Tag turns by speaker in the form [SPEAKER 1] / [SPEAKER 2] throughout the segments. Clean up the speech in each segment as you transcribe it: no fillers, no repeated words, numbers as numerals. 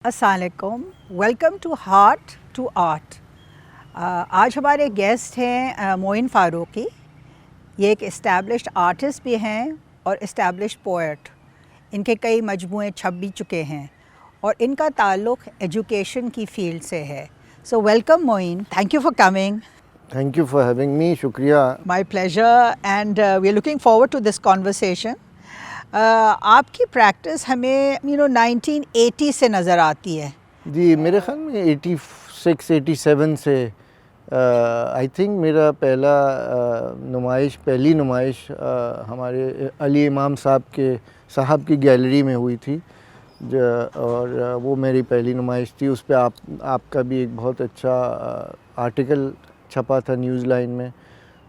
[SPEAKER 1] अस्सलामुअलैकुम, welcome to heart to art. आज हमारे गेस्ट हैं मोइन फ़ारूकी। ये एक इस्टेब्लिश्ड आर्टिस्ट भी हैं और इस्टेब्लिश्ड पोएट। इनके कई मजमूए छप भी चुके हैं और इनका ताल्लुक़ एजुकेशन की फ़ील्ड से है। So welcome Moin, thank you for coming.
[SPEAKER 2] Thank you for having me. शुक्रिया।
[SPEAKER 1] My pleasure and we are looking forward to this conversation. आपकी प्रैक्टिस हमें 1980 से नज़र आती है।
[SPEAKER 2] जी, मेरे ख़्याल में 86-87 से आई थिंक मेरा पहली नुमाइश हमारे अली इमाम साहब की गैलरी में हुई थी और वो मेरी पहली नुमाइश थी। उस पर आपका भी एक बहुत अच्छा आर्टिकल छपा था न्यूज़ लाइन में,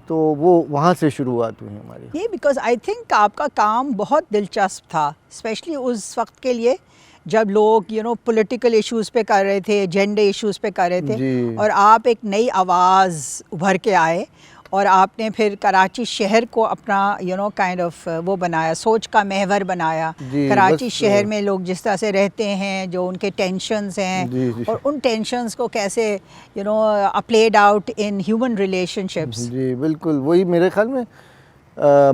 [SPEAKER 2] तो वो वहाँ से शुरुआत हुई हमारी।
[SPEAKER 1] ये बिकॉज आई थिंक आपका काम बहुत दिलचस्प था, स्पेशली उस वक्त के लिए जब लोग पॉलिटिकल इश्यूज़ पे कर रहे थे, जेंडर इश्यूज़ पे कर रहे थे, और आप एक नई आवाज़ उभर के आए और आपने फिर कराची शहर को अपना काइंड ऑफ वो बनाया, सोच का महवर बनाया। कराची शहर में लोग जिस तरह से रहते हैं, जो उनके टेंशन्स हैं, और उन टेंशन्स को कैसे played out in human relationships. जी
[SPEAKER 2] बिल्कुल, वही मेरे ख्याल में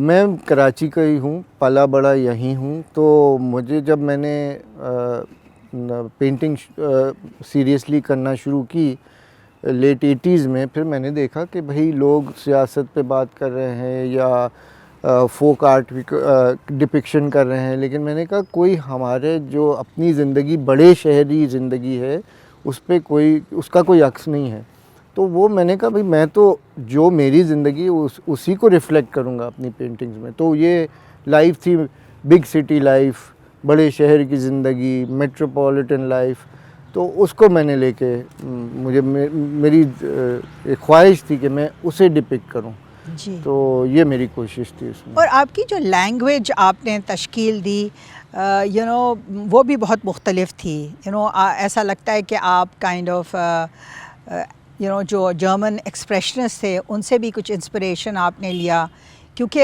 [SPEAKER 2] मैं कराची का ही हूँ, पला बड़ा यहीं हूँ। तो मुझे जब मैंने पेंटिंग सीरियसली करना शुरू की लेट 80s में, फिर मैंने देखा कि भाई लोग सियासत पे बात कर रहे हैं या फोक आर्ट डिपिक्शन कर रहे हैं, लेकिन मैंने कहा कोई हमारे जो अपनी ज़िंदगी, बड़े शहरी ज़िंदगी है, उस पर उसका कोई अक्स नहीं है। तो वो मैंने कहा भाई मैं तो जो मेरी ज़िंदगी उसी को रिफ़्लेक्ट करूँगा अपनी पेंटिंग्स में। तो ये लाइफ थी, बिग सिटी लाइफ, बड़े शहर की ज़िंदगी, मेट्रोपॉलिटन लाइफ। तो उसको मैंने लेके मेरी एक ख्वाहिश थी कि मैं उसे डिपिक्ट करूं जी। तो ये मेरी कोशिश थी उसमें।
[SPEAKER 1] और आपकी जो लैंग्वेज आपने तश्कील दी वो भी बहुत मुख्तलिफ थी। ऐसा लगता है कि आप काइंड ऑफ जो जर्मन एक्सप्रेशनिस्ट थे उनसे भी कुछ इंस्पिरेशन आपने लिया, क्योंकि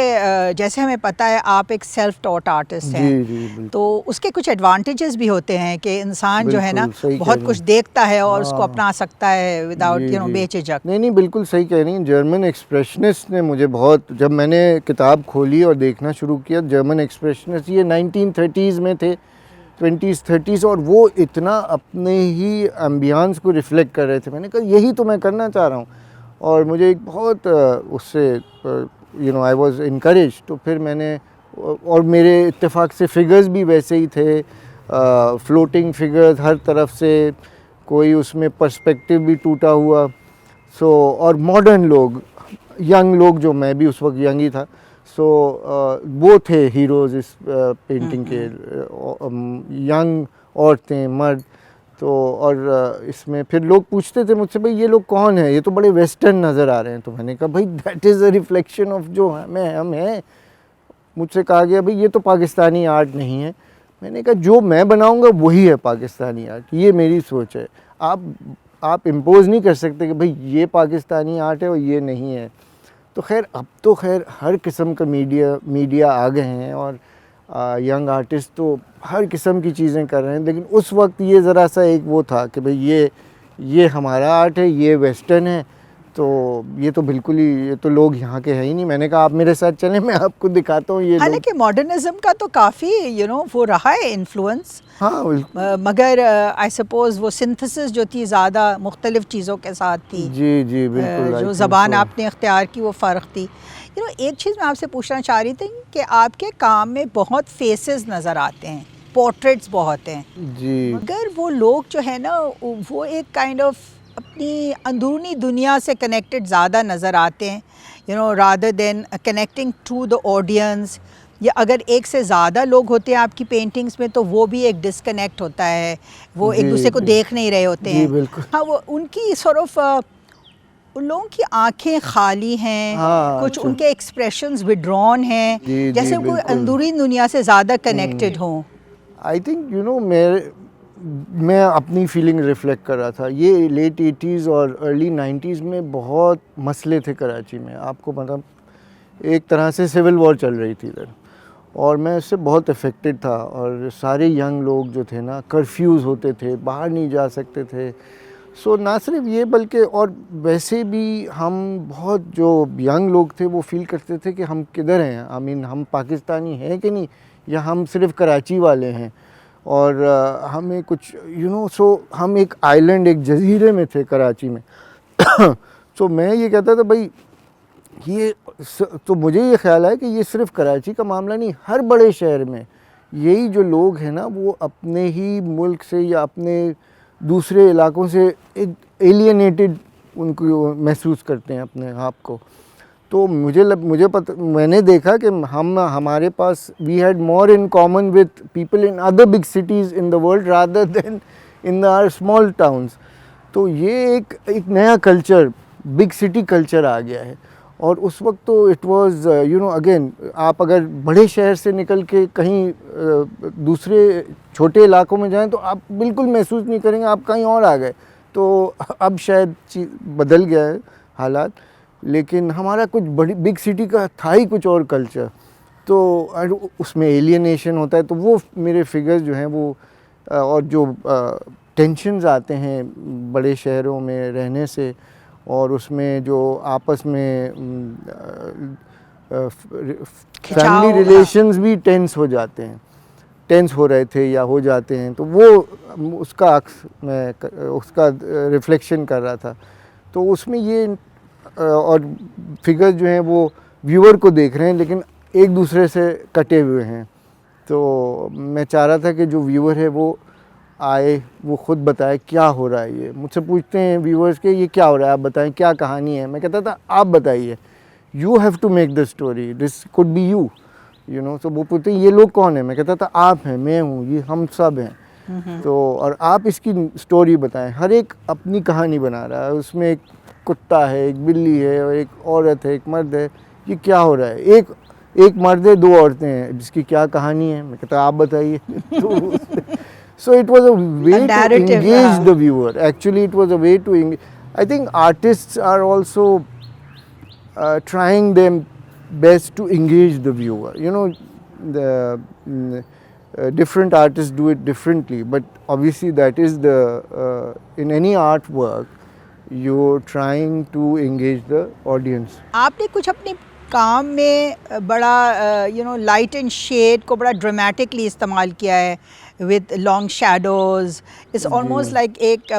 [SPEAKER 1] जैसे हमें पता है आप एक सेल्फ टॉट आर्टिस्ट हैं। तो उसके कुछ एडवांटेजेस भी होते हैं कि इंसान जो है ना बहुत कुछ देखता है और उसको अपना सकता है विदाउट बेझिझक।
[SPEAKER 2] नहीं, बिल्कुल सही कह रही हैं। जर्मन एक्सप्रेशनिस्ट ने मुझे बहुत, जब मैंने किताब खोली और देखना शुरू किया, जर्मन एक्सप्रेशनिस्ट ये 1930s में थे, 20s 30s, और वो इतना अपने ही एम्बियंस को रिफ्लेक्ट कर रहे थे। मैंने कहा यही तो मैं करना चाह रहा हूँ, और मुझे एक बहुत उससे आई वॉज इनकरेज। तो फिर मैंने, और मेरे इत्तेफाक से फिगर्स भी वैसे ही थे, फ्लोटिंग फिगर्स हर तरफ से, कोई उसमें पर्सपेक्टिव भी टूटा हुआ। और मॉडर्न लोग, यंग लोग, जो मैं भी उस वक्त यंग ही था, वो थे हीरोज़ इस पेंटिंग के, यंग औरतें, मर्द। तो और इसमें फिर लोग पूछते थे मुझसे, भाई ये लोग कौन है, ये तो बड़े वेस्टर्न नज़र आ रहे हैं। तो मैंने कहा भाई that is a reflection of जो हम हैं। मुझसे कहा गया भाई ये तो पाकिस्तानी आर्ट नहीं है। मैंने कहा जो मैं बनाऊंगा वही है पाकिस्तानी आर्ट, ये मेरी सोच है। आप इम्पोज नहीं कर सकते कि भाई ये पाकिस्तानी आर्ट है और ये नहीं है। तो खैर अब तो हर किस्म का मीडिया आ गए हैं, और यंग आर्टिस्ट तो हर किस्म की चीज़ें कर रहे हैं। लेकिन उस वक्त ये ज़रा सा एक वो था कि भाई ये हमारा आर्ट है, ये वेस्टर्न है, तो ये तो बिल्कुल ही, ये तो लोग यहाँ के हैं ही नहीं। मैंने कहा आप मेरे साथ चलें, मैं आपको दिखाता हूँ। ये
[SPEAKER 1] हालांकि मॉडर्निज्म का तो काफ़ी वो रहा है इन्फ्लुएंस,
[SPEAKER 2] हाँ,
[SPEAKER 1] मगर आई सपोज वो सिंथेसिस जो थी ज़्यादा मुख्तलिफ चीज़ों के साथ थी।
[SPEAKER 2] जी बिल्कुल।
[SPEAKER 1] जो ज़बान आपने इख्तियार की वो फ़र्क थी। एक चीज़ मैं आपसे पूछना चाह रही थी कि आपके काम में बहुत फेसेस नज़र आते हैं, पोर्ट्रेट्स बहुत हैं
[SPEAKER 2] जी,
[SPEAKER 1] मगर वो लोग जो है ना वो एक काइंड ऑफ अपनी अंदरूनी दुनिया से कनेक्टेड ज़्यादा नज़र आते हैं, rather than connecting to the audience. या अगर एक से ज़्यादा लोग होते हैं आपकी पेंटिंग्स में तो वो भी एक डिस्कनेक्ट होता है, वो एक दूसरे को देख नहीं रहे होते हैं। हाँ, वो उनकी उन लोगों की आंखें खाली हैं, कुछ उनके एक्सप्रेशंस विड्रॉन हैं, जैसे कोई अंदरूनी दुनिया से ज़्यादा कनेक्टेड हों।
[SPEAKER 2] आई थिंक मैं अपनी फीलिंग रिफ्लेक्ट कर रहा था। ये लेट 80s और अर्ली 90s में बहुत मसले थे कराची में। आपको मतलब एक तरह से सिविल वॉर चल रही थी इधर, और मैं इससे बहुत अफेक्टेड था। और सारे यंग लोग जो थे ना, कर्फ्यूज़ होते थे, बाहर नहीं जा सकते थे। सो ना सिर्फ ये बल्कि और वैसे भी हम बहुत जो यंग लोग थे वो फील करते थे कि हम किधर हैं, आई मीन हम पाकिस्तानी हैं कि नहीं, या हम सिर्फ कराची वाले हैं। और हमें कुछ सो हम एक आइलैंड, एक जजीरे में थे कराची में। सो मैं ये कहता था भाई ये तो मुझे ये ख्याल है कि ये सिर्फ कराची का मामला नहीं, हर बड़े शहर में यही जो लोग हैं ना, वो अपने ही मुल्क से या अपने दूसरे इलाकों से एक एलियनेटेड उनको महसूस करते हैं अपने आप को। तो मैंने देखा कि हमारे पास we had more in common with people in other big cities in the world rather than in our small towns. तो ये एक नया कल्चर, बिग सिटी कल्चर आ गया है। और उस वक्त तो इट वाज अगेन, आप अगर बड़े शहर से निकल के कहीं दूसरे छोटे इलाकों में जाएं तो आप बिल्कुल महसूस नहीं करेंगे, आप कहीं और आ गए। तो अब शायद बदल गया है हालात, लेकिन हमारा कुछ बड़ी बिग सिटी का था ही कुछ और कल्चर, तो उसमें एलियनेशन होता है। तो वो मेरे फिगर्स जो हैं वो और जो टेंशन्स आते हैं बड़े शहरों में रहने से, और उसमें जो आपस में फैमिली रिलेशंस भी टेंस हो जाते हैं, टेंस हो रहे थे या हो जाते हैं। तो वो उसका उसका रिफ्लेक्शन कर रहा था। तो उसमें ये और फिगर्स जो हैं वो व्यूअर को देख रहे हैं लेकिन एक दूसरे से कटे हुए हैं। तो मैं चाह रहा था कि जो व्यूअर है वो आए, वो ख़ुद बताए क्या हो रहा है। ये मुझसे पूछते हैं व्यूअर्स के ये क्या हो रहा है, आप बताएं क्या कहानी है। मैं कहता था आप बताइए, you have to make the story, this could be you know. तो वो पूछते हैं ये लोग कौन है, मैं कहता था आप हैं, मैं हूँ, ये हम सब हैं। तो और आप इसकी स्टोरी बताएं। हर एक अपनी कहानी बना रहा है, उसमें एक कुत्ता है, एक बिल्ली है, और एक औरत है, एक मर्द है। ये क्या हो रहा है, एक मर्द है, दो औरतें हैं, जिसकी क्या कहानी है। मैं कहता आप बताइए। So it was a way to engage the viewer. Actually, it was a way to engage. I think artists are also trying them best to engage the viewer. The different artists do it differently, but obviously that is the in any artwork you're trying to engage the audience.
[SPEAKER 1] आपने कुछ अपने काम में बड़ा light and shade को बड़ा dramatically इस्तेमाल किया है with long shadows. It's almost like एक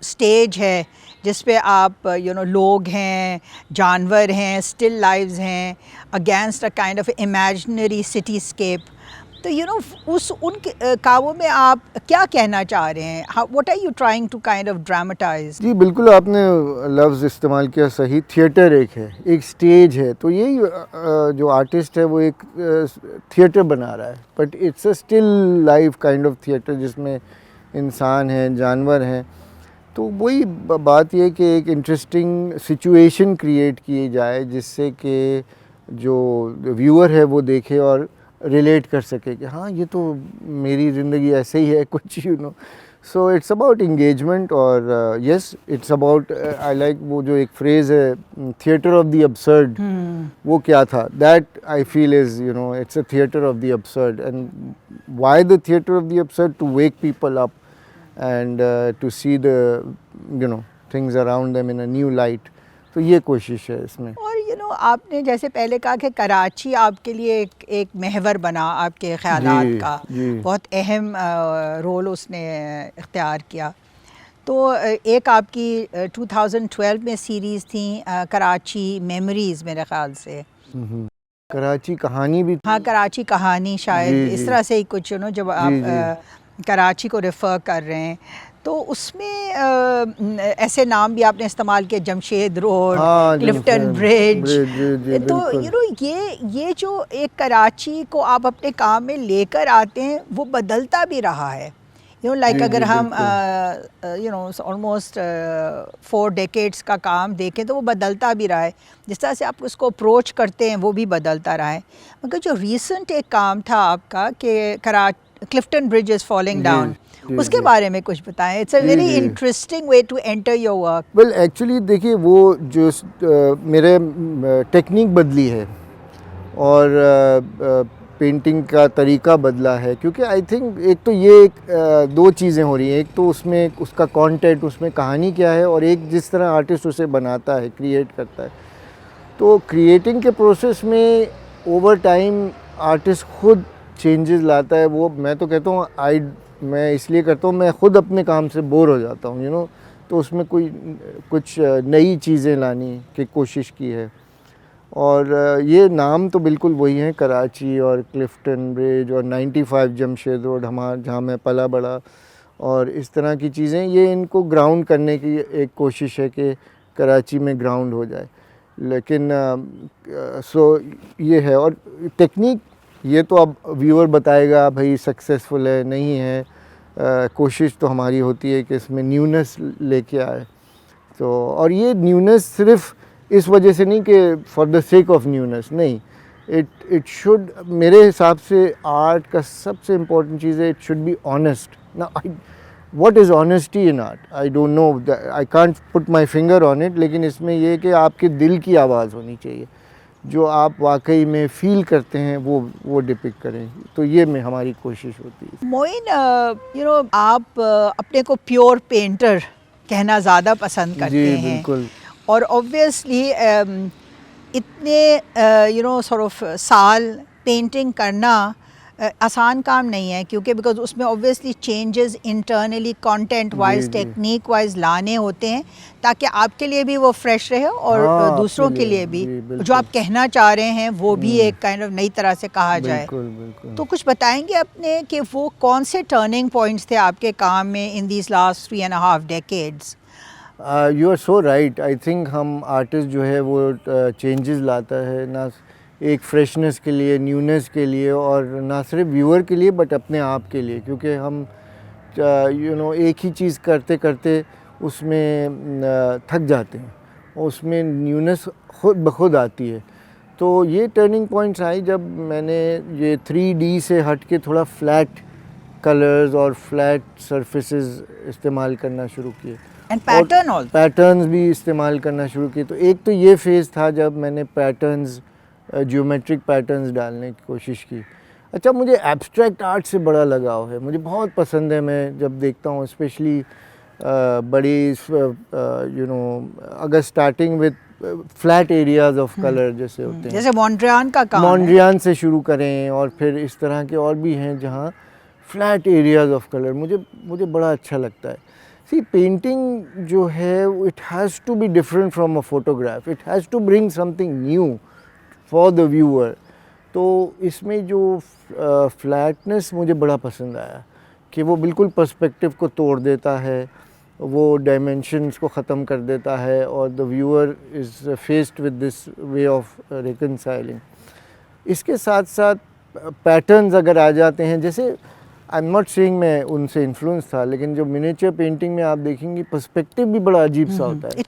[SPEAKER 1] स्टेज है जिस पे आप लोग हैं, जानवर हैं, स्टिल लाइव्स हैं, against a kind of imaginary cityscape. तो उन कामों में आप क्या कहना चाह रहे हैं? What are you trying to kind of dramatise?
[SPEAKER 2] जी बिल्कुल, आपने लफ्ज़ इस्तेमाल किया सही। थिएटर एक है, एक स्टेज है। तो यही जो आर्टिस्ट है वो एक थिएटर बना रहा है, but it's a still life kind of theatre जिसमें इंसान हैं, जानवर हैं। तो वही बात ये कि एक इंटरेस्टिंग सिचुएशन क्रिएट की जाए जिससे कि जो व्यूअर है वो देखे और रिलेट कर सके कि हाँ ये तो मेरी ज़िंदगी ऐसे ही है कुछ सो इट्स अबाउट इंगेजमेंट। और yes it's about I like वो जो एक फ्रेज़ है थिएटर ऑफ द अब्सर्ड, वो क्या था, that I feel is it's a theatre of the absurd. And why the theatre of the absurd? To wake people up and to see the things around them in a new light. तो ये कोशिश है इसमें।
[SPEAKER 1] और आपने जैसे पहले कहा कि कराची आपके लिए एक महवर बना आपके ख्यालात का, बहुत अहम रोल उसने इख्तियार किया। तो एक आपकी 2012 में सीरीज़ थी कराची मेमोरीज़, मेरे ख्याल से
[SPEAKER 2] कराची कहानी भी,
[SPEAKER 1] हाँ कराची कहानी शायद इस तरह से ही कुछ जब आप कराची को रेफ़र कर रहे हैं। तो उसमें ऐसे नाम भी आपने इस्तेमाल किए, जमशेद रोड, क्लिफ्टन ब्रिज। तो ये जो एक कराची को आप अपने काम में लेकर आते हैं वो बदलता भी रहा है। लाइक अगर हम ऑलमोस्ट 4 डेकेड्स का काम देखें तो वो बदलता भी रहा है। जिस तरह से आप उसको अप्रोच करते हैं वो भी बदलता रहा है। मगर जो रीसेंट एक काम था आपका कि Clifton bridge is falling down, उसके बारे में कुछ बताएं। It's a very interesting way to enter your work.
[SPEAKER 2] Well actually देखिए वो जो मेरे टेक्निक बदली है और पेंटिंग का तरीका बदला है, क्योंकि आई थिंक एक तो ये दो चीज़ें हो रही हैं, एक तो उसमें उसका कंटेंट, उसमें कहानी क्या है, और एक जिस तरह आर्टिस्ट उसे बनाता है, क्रिएट करता है। तो क्रिएटिंग के प्रोसेस में ओवर टाइम आर्टिस्ट खुद चेंजेस लाता है। वो मैं तो कहता हूँ मैं इसलिए करता हूँ, मैं खुद अपने काम से बोर हो जाता हूँ तो उसमें कुछ नई चीज़ें लाने की कोशिश की है। और ये नाम तो बिल्कुल वही हैं, कराची और क्लिफ्टन ब्रिज और 95 जमशेद रोड जहाँ मैं पला बड़ा, और इस तरह की चीज़ें, ये इनको ग्राउंड करने की एक कोशिश है कि कराची में ग्राउंड हो जाए। लेकिन ये है। और टेक्निक ये तो अब व्यूअर बताएगा भाई सक्सेसफुल है नहीं है। कोशिश तो हमारी होती है कि इसमें न्यूनेस लेके आए। तो और ये न्यूनेस सिर्फ इस वजह से नहीं कि for the sake of newness, नहीं, इट शुड, मेरे हिसाब से आर्ट का सबसे इम्पोर्टेंट चीज़ है, इट शुड बी ऑनेस्ट। ना what is honesty in art, I don't know, I can't put my finger on it, लेकिन इसमें यह कि आपके दिल की आवाज़ होनी चाहिए, जो आप वाकई में फ़ील करते हैं वो डिपिक्ट करें। तो ये में हमारी कोशिश होती है।
[SPEAKER 1] मोइन, आप अपने को प्योर पेंटर कहना ज़्यादा पसंद करते
[SPEAKER 2] जी
[SPEAKER 1] हैं,
[SPEAKER 2] बिल्कुल।
[SPEAKER 1] और ऑब्वियसली इतने सॉर्ट ऑफ साल पेंटिंग करना आसान काम नहीं है, क्योंकि बिकॉज उसमें obviously changes internally content wise, technique wise लाने होते हैं, ताकि आपके लिए भी वो फ्रेश रहे और
[SPEAKER 2] हाँ,
[SPEAKER 1] दूसरों के लिए भी जो आप कहना चाह रहे हैं वो भी एक काइंड ऑफ नई तरह से कहा जाए।
[SPEAKER 2] बिल्कुल।
[SPEAKER 1] तो कुछ बताएंगे अपने कि वो कौन से टर्निंग पॉइंट्स थे आपके काम में in these last 3.5 decades?
[SPEAKER 2] You are so right. I think हम आर्टिस्ट जो है वो चेंजेस लाता है, ना एक फ्रेशनेस के लिए, न्यूनेस के लिए, और ना सिर्फ व्यूअर के लिए बट अपने आप के लिए, क्योंकि हम एक ही चीज़ करते करते उसमें थक जाते हैं, उसमें न्यूनेस खुद ब खुद आती है। तो ये टर्निंग पॉइंट्स आई जब मैंने ये 3D से हट के थोड़ा फ्लैट कलर्स और फ्लैट सरफेसेस इस्तेमाल करना शुरू किए,
[SPEAKER 1] एंड पैटर्न्स
[SPEAKER 2] भी इस्तेमाल करना शुरू किए। तो एक तो ये फेज़ था जब मैंने पैटर्न्स, ज्योमेट्रिक पैटर्न्स डालने की कोशिश की। अच्छा, मुझे एब्स्ट्रैक्ट आर्ट से बड़ा लगाव है, मुझे बहुत पसंद है। मैं जब देखता हूँ स्पेशली बड़ी अगर starting with flat areas of colour जैसे होते हैं,
[SPEAKER 1] जैसे मॉन्ड्रियान का काम
[SPEAKER 2] मॉन्ड्रियान से शुरू करें, और फिर इस तरह के और भी हैं जहाँ फ्लैट एरियाज ऑफ कलर मुझे बड़ा अच्छा लगता है। सी, पेंटिंग जो है it has to be different from a photograph, it has to bring something new for the viewer. तो इसमें जो फ्लैटनेस मुझे बड़ा पसंद आया कि वो बिल्कुल पर्सपेक्टिव को तोड़ देता है, वो डायमेंशंस को ख़त्म कर देता है, और the viewer is faced with this way of reconciling. इसके साथ साथ पैटर्न्स अगर आ जाते हैं, जैसे आई एम नॉट सेइंग मैं उनसे इन्फ्लुएंस था, लेकिन जो मिनिएचर पेंटिंग में आप देखेंगे पर्सपेक्टिव भी बड़ा अजीब सा होता है,
[SPEAKER 1] इट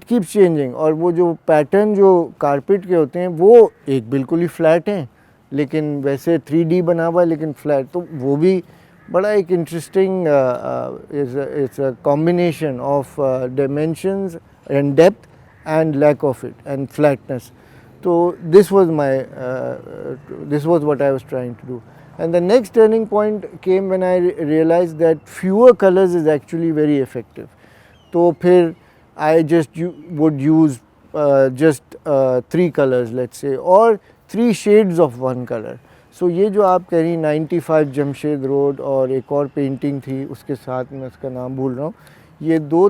[SPEAKER 1] कीप्स चेंजिंग।
[SPEAKER 2] और वो जो पैटर्न जो कारपेट के होते हैं वो एक बिल्कुल ही फ्लैट हैं, लेकिन वैसे 3D बना हुआ है लेकिन फ्लैट, तो वो भी बड़ा एक interesting it's a combination of dimensions and depth and lack of it and flatness. तो this was what I was trying to do. And the next turning point came when I realized that fewer colors is actually very effective. तो फिर I would use just 3 colors, let's say, or 3 shades of one color. So ये जो आप कह रही 95 Jamshed road और एक और पेंटिंग थी उसके साथ में, उसका नाम भूल रहा हूँ, ये 2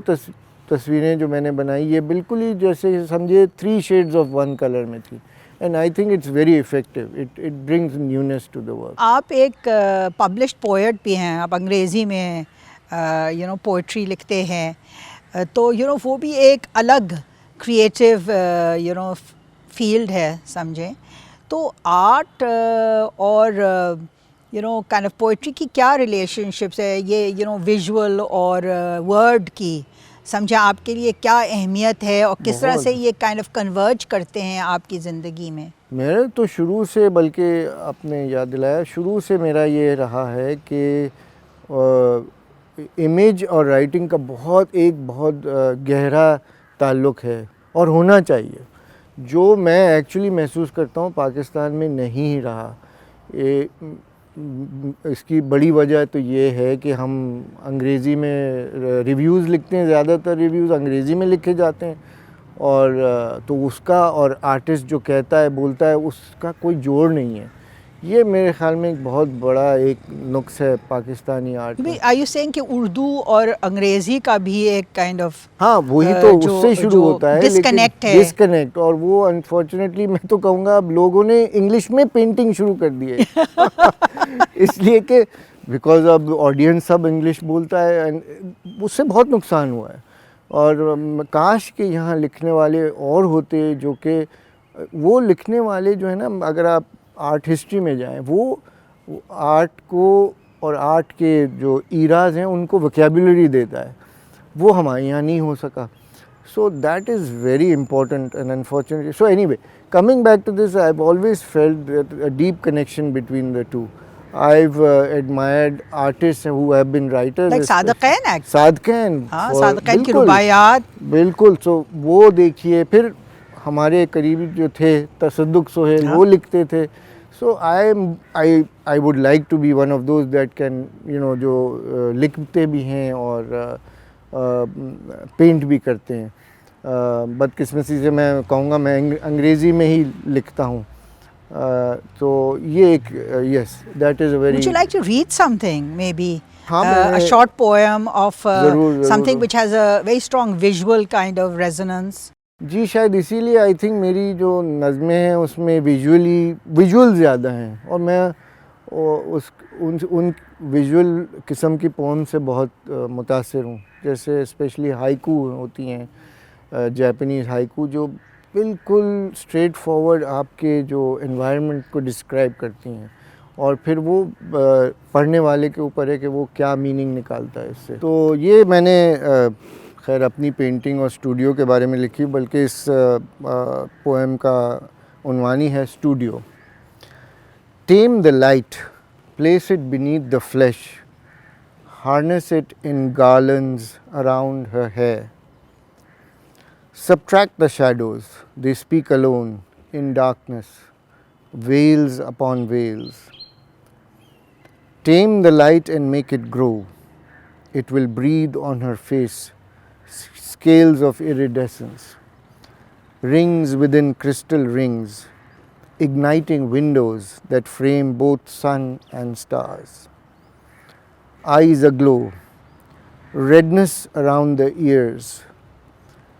[SPEAKER 2] तस्वीरें जो मैंने बनाई, ये बिल्कुल ही जैसे समझिए 3 shades of one color में थी। And I think it's very effective. It brings newness to the work.
[SPEAKER 1] आप एक पब्लिश्ड पोएट भी हैं, आप अंग्रेज़ी में पोइट्री लिखते हैं, तो वो भी एक अलग क्रिएटिव फील्ड है समझें। तो आर्ट और काइंड ऑफ पोइट्री की क्या रिलेशनशिप्स है, ये विजुअल और वर्ड की समझे आपके लिए क्या अहमियत है, और किस तरह से ये काइंड ऑफ कन्वर्ज करते हैं आपकी ज़िंदगी में?
[SPEAKER 2] मेरे तो शुरू से, बल्कि आपने याद दिलाया, शुरू से मेरा ये रहा है कि इमेज और राइटिंग का बहुत गहरा ताल्लुक़ है और होना चाहिए। जो मैं एक्चुअली महसूस करता हूँ पाकिस्तान में नहीं रहा। ये इसकी बड़ी वजह तो ये है कि हम अंग्रेज़ी में रिव्यूज़ लिखते हैं, ज़्यादातर रिव्यूज़ अंग्रेज़ी में लिखे जाते हैं, और तो उसका और आर्टिस्ट जो कहता है बोलता है उसका कोई जोड़ नहीं है। ये मेरे ख्याल में एक बहुत बड़ा एक नुक्स है पाकिस्तानी आर्ट में।
[SPEAKER 1] आर यू सेइंग कि उर्दू और अंग्रेजी का भी एक काइंड ऑफ
[SPEAKER 2] हाँ वही तो उससे शुरू होता है,
[SPEAKER 1] डिस्कनेक्ट है,
[SPEAKER 2] डिस्कनेक्ट। और वो अनफॉर्चुनेटली मैं तो कहूँगा अब लोगों ने इंग्लिश में पेंटिंग शुरू कर दी है इसलिए कि बिकॉज अब ऑडियंस सब इंग्लिश बोलता है, एंड उससे बहुत नुकसान हुआ है। और काश के यहाँ लिखने वाले और होते जो कि वो लिखने वाले जो है ना, अगर आप आर्ट हिस्ट्री में जाएं, वो आर्ट को और आर्ट के जो ईराज हैं उनको वोकैबुलरी देता है, वो हमारे यहाँ नहीं हो सका। So that is very important and unfortunately. So anyway, coming back to this, I have always felt a deep connection between the two. I've admired artists who have been writers.
[SPEAKER 1] like Sadequain एक्ट,
[SPEAKER 2] सादक़ैन,
[SPEAKER 1] हाँ सादक़ैन की रुबायात,
[SPEAKER 2] बिल्कुल। सो वो देखिए, फिर हमारे करीबी जो थे तसद्दुक़ सोहेल, वो लिखते थे। So I would like to be one of those that can you know, जो लिखते भी हैं और पेंट भी करते हैं। बदकिस्मती से मैं कहूँगा मैं अंग्रेज़ी में ही लिखता हूँ। तो ये एक yes, that is a very.
[SPEAKER 1] Would you like to read something, maybe
[SPEAKER 2] हाँ,
[SPEAKER 1] a short poem of
[SPEAKER 2] ज़रूर,
[SPEAKER 1] something which has a very strong visual kind of resonance?
[SPEAKER 2] जी शायद इसीलिए आई थिंक मेरी जो नज़में हैं उसमें विजुअल ज़्यादा हैं, और मैं उन विजुअल किस्म की पोम से बहुत मुतासिर हूँ। जैसे स्पेशली हाइकू होती हैं, जापानीज़ हाइकू, जो बिल्कुल स्ट्रेट फॉरवर्ड आपके जो एनवायरनमेंट को डिस्क्राइब करती हैं, और फिर वो पढ़ने वाले के ऊपर है कि वो क्या मीनिंग निकालता है इससे। तो ये मैंने खैर अपनी पेंटिंग और स्टूडियो के बारे में लिखी, बल्कि इस पोएम का उन्वानी है studio. Tame the light, place it beneath the flash, harness it in garlands around her hair, subtract the shadows, they speak alone in darkness, veils upon veils. Tame the light and make it grow, it will breathe on her face scales of iridescence, rings within crystal rings, igniting windows that frame both sun and stars. Eyes aglow, redness around the ears,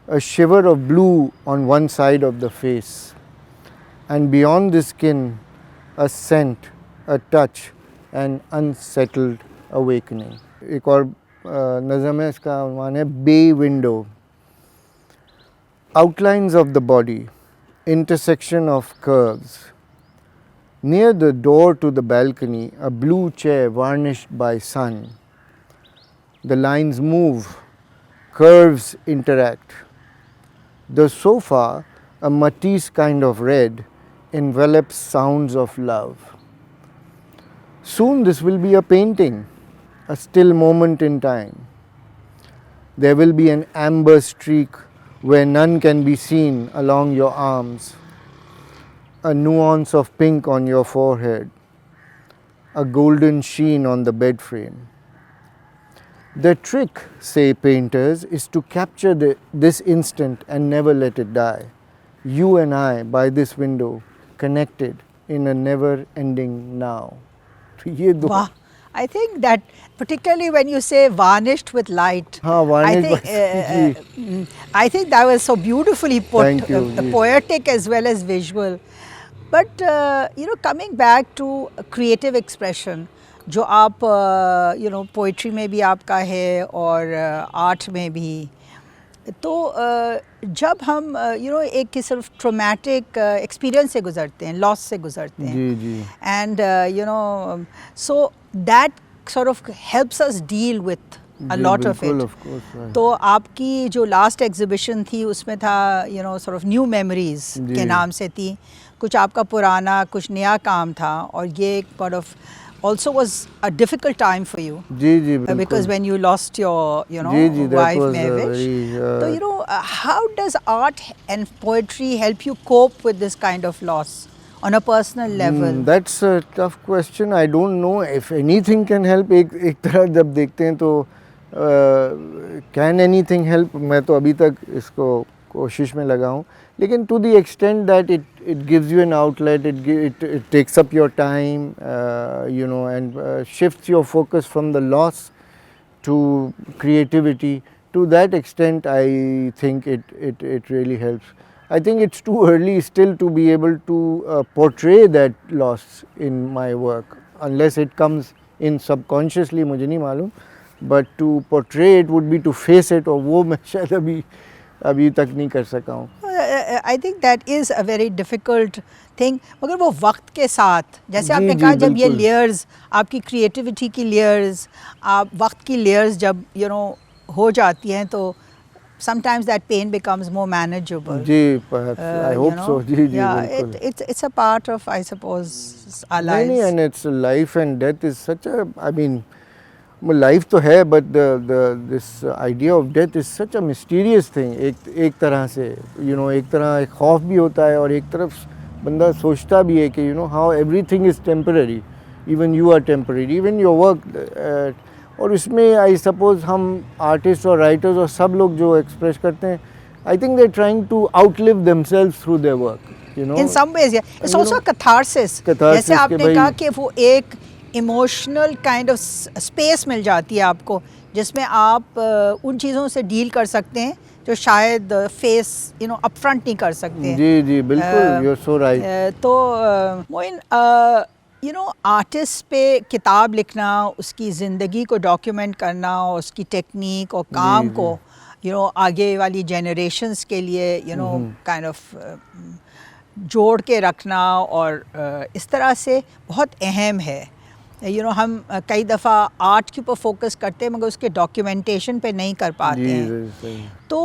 [SPEAKER 2] a shiver of blue on one side of the face, and beyond the skin, a scent, a touch, an unsettled awakening. एक और नज़म है, इसका उन्वान है Bay Window. Outlines of the body, intersection of curves. Near the door to the balcony, a blue chair varnished by sun. The lines move, curves interact. The sofa, a Matisse kind of red, envelops sounds of love. Soon this will be a painting, a still moment in time. There will be an amber streak where none can be seen along your arms, a nuance of pink on your forehead, a golden sheen on the bed frame. The trick, say painters, is to capture this instant and never let it die. You and I, by this window, connected in a never-ending now.
[SPEAKER 1] Wow. I think that particularly when you say varnished with light, I think that was so beautifully put.
[SPEAKER 2] Thank you.
[SPEAKER 1] Poetic as well as visual. But you know, coming back to creative expression, जो आप poetry में भी आपका है और art में भी, तो जब हम एक सिर्फ ट्रॉमेटिक एक्सपीरियंस से गुजरते हैं, लॉस से गुजरते हैं,
[SPEAKER 2] जी जी,
[SPEAKER 1] and so that sort of helps us deal with a lot of it. तो आपकी जो लास्ट एग्जीबिशन थी उसमें था सॉर्ट ऑफ न्यू मेमोरीज के नाम से थी, कुछ आपका पुराना कुछ नया काम था, और ये एक sort of also was a difficult time for you.
[SPEAKER 2] जी जी बिल्कुल.
[SPEAKER 1] Because when you lost your, you know,
[SPEAKER 2] ji, that
[SPEAKER 1] wife
[SPEAKER 2] was a
[SPEAKER 1] Mehwish.
[SPEAKER 2] very,
[SPEAKER 1] So, you know, how does art and poetry help you cope with this kind of loss on a personal level?
[SPEAKER 2] That's a tough question. I don't know if anything can help. एक तरह जब देखते हैं तो can anything help? मैं तो अभी तक इसको कोशिश में लगा हूँ. लेकिन to the extent that it gives you an outlet, it takes up your time, you know, and shifts your focus from the loss to creativity. To that extent, I think it really helps. I think it's too early still to be able to portray that loss in my work, unless it comes in subconsciously, मुझे नहीं मालूम. But to portray it would be to face it, और वो मैं शायद अभी तक नहीं कर सका हूँ.
[SPEAKER 1] I think that is a very difficult thing. मगर वो वक्त के साथ, जैसे आपने
[SPEAKER 2] जी,
[SPEAKER 1] कहा, जब ये
[SPEAKER 2] बिल्कुल.
[SPEAKER 1] layers, आपकी creativity की layers, आप वक्त की layers जब you know हो जाती हैं, तो sometimes that pain becomes more manageable.
[SPEAKER 2] Ji, perhaps. I
[SPEAKER 1] you
[SPEAKER 2] hope
[SPEAKER 1] know.
[SPEAKER 2] so. Ji ji
[SPEAKER 1] Yeah,
[SPEAKER 2] बिल्कुल.
[SPEAKER 1] it's a part of, I suppose, our
[SPEAKER 2] नहीं
[SPEAKER 1] lives.
[SPEAKER 2] and it's life and death is such a, I mean, life तो है, but this idea of death is such a mysterious thing. एक तरह से, you know, एक तरह एक खौफ भी होता है, और एक तरफ बंदा सोचता भी है कि you know how everything is temporary, even you are temporary, even your work. और इसमें I suppose हम artists और writers और सब लोग जो express करते हैं, I think they're trying to outlive themselves through their work. You know,
[SPEAKER 1] In some ways, yeah. It's also a catharsis.
[SPEAKER 2] Catharsis
[SPEAKER 1] जैसे आपने
[SPEAKER 2] के
[SPEAKER 1] कहा
[SPEAKER 2] भाई-
[SPEAKER 1] कि वो एक इमोशनल काइंड ऑफ स्पेस मिल जाती है आपको, जिसमें आप उन चीज़ों से डील कर सकते हैं जो शायद फेस यू नो अपफ्रंट नहीं कर सकते हैं.
[SPEAKER 2] जी जी बिल्कुल, you're so right.
[SPEAKER 1] तो मोइन, यू नो, आर्टिस्ट पे किताब लिखना, उसकी ज़िंदगी को डॉक्यूमेंट करना, उसकी टेक्निक और काम
[SPEAKER 2] जी.
[SPEAKER 1] को यू नो आगे वाली जनरेशंस के लिए यू नो काइंड ऑफ जोड़ के रखना, और इस तरह से बहुत अहम है. यू नो हम कई दफ़ा आर्ट के ऊपर फोकस करते हैं, मगर उसके डॉक्यूमेंटेशन पे नहीं कर पाते
[SPEAKER 2] जी
[SPEAKER 1] हैं.
[SPEAKER 2] जी सही.
[SPEAKER 1] तो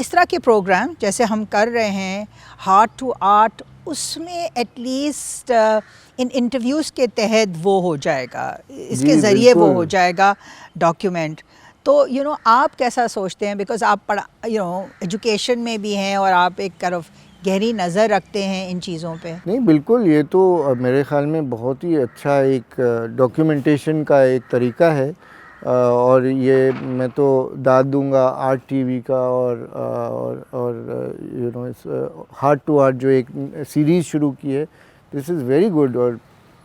[SPEAKER 1] इस तरह के प्रोग्राम जैसे हम कर रहे हैं, हार्ट टू आर्ट, उसमें एटलीस्ट इन इंटरव्यूज़ के तहत वो हो जाएगा, इसके
[SPEAKER 2] जी,
[SPEAKER 1] ज़रिए वो
[SPEAKER 2] बिल्कुल.
[SPEAKER 1] हो जाएगा डॉक्यूमेंट. तो यू नो आप कैसा सोचते हैं, बिकॉज आप यू नो एजुकेशन में भी हैं और आप एक तरफ गहरी नज़र रखते हैं इन चीज़ों पे.
[SPEAKER 2] नहीं बिल्कुल, ये तो मेरे ख़्याल में बहुत ही अच्छा एक डॉक्यूमेंटेशन का एक तरीका है. और ये मैं तो दाद दूंगा आर्ट टीवी का, और यू नो इस हार्ट टू आर्ट जो एक सीरीज़ शुरू की है, दिस इज़ वेरी गुड. और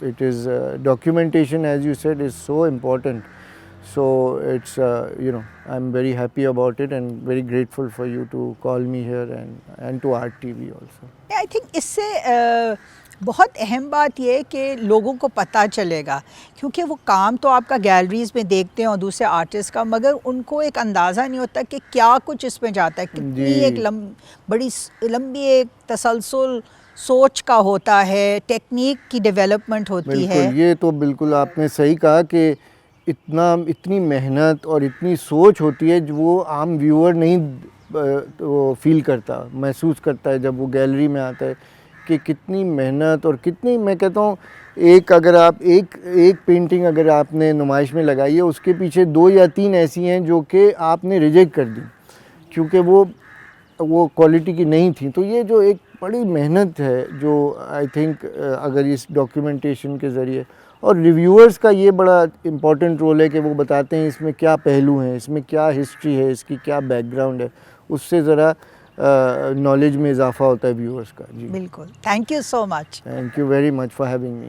[SPEAKER 2] it is documentation as you said is so important. So it's you know, I'm very happy about it and very grateful for you to call me here and to Art TV also.
[SPEAKER 1] I think इससे बहुत अहम बात ये है कि लोगों को पता चलेगा, क्योंकि वो काम तो आपका गैलरीज़ में देखते हैं और दूसरे आर्टिस्ट का, मगर उनको एक अंदाज़ा नहीं होता कि क्या कुछ इसमें जाता है, कितनी
[SPEAKER 2] जी.
[SPEAKER 1] एक बड़ी लंबी एक तसलसल सोच का होता है, टेक्निक की डेवलपमेंट होती है.
[SPEAKER 2] बिल्कुल, ये तो बिल्कुल आपने सही कहा कि इतनी मेहनत और इतनी सोच होती है जो वो आम व्यूअर नहीं वो फील करता, महसूस करता है जब वो गैलरी में आता है कि कितनी मेहनत और कितनी, मैं कहता हूँ, अगर आप एक पेंटिंग अगर आपने नुमाइश में लगाई है, उसके पीछे 2 या 3 ऐसी हैं जो कि आपने रिजेक्ट कर दी क्योंकि वो क्वालिटी की नहीं थी. तो ये जो एक बड़ी मेहनत है जो आई थिंक अगर इस डॉक्यूमेंटेशन के ज़रिए, और रिव्यूअर्स का ये बड़ा इम्पॉर्टेंट रोल है कि वो बताते हैं इसमें क्या पहलू हैं, इसमें क्या हिस्ट्री है, इसकी क्या बैकग्राउंड है, उससे ज़रा नॉलेज में इजाफा होता है व्यूअर्स का. जी
[SPEAKER 1] बिल्कुल. Thank you so much.
[SPEAKER 2] Thank you very much for having me.